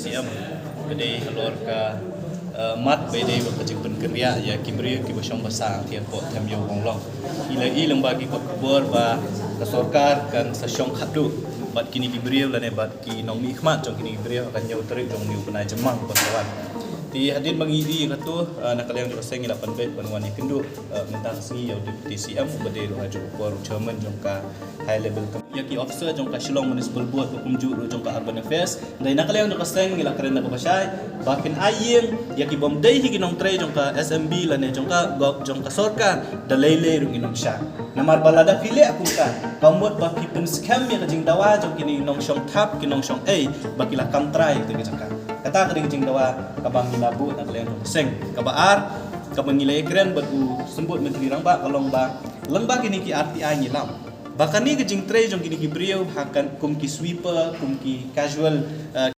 TCM bede halor ka mat bede ba kajing penkerja ya kibri ki basong basa ki ko tham yo wong long ilang bagi ko kubur ba ka sarkar kan sa syong khatu bat kini kibri la ne bat ki nong ni khmat jong kini kibri kan yo teri jong ni puna jemang pasawan di hadin mangidi katu nakaliang roseng ila panbet panwani kendu mentang si yo di TCM bede lo haju ko chairman jong ka high level ya ki officer jong ka Shillong Municipal Board hukum ju jong ka urban affairs dai nakaliang jong ka seng ila karen na bakasay bakin ayeng ya ki bom dai higi nong tre jong ka SMB la ne jong ka gok jong ka sorka dalele rung inong sya namar balada file aku ka pamot ba pipun scam ya jing dawa jong kini nong syong tap kinong syong bakila kam try te jong ka kata kering jing dawa kabang labu nakaliang jong seng kabaar kabang nilai keren batu sembut menteri rangba kalong ba lengba kini ki RTI nyilam bahkan ni kejing tre jong kini ki beliau hakan kum ki sweeper kum ki casual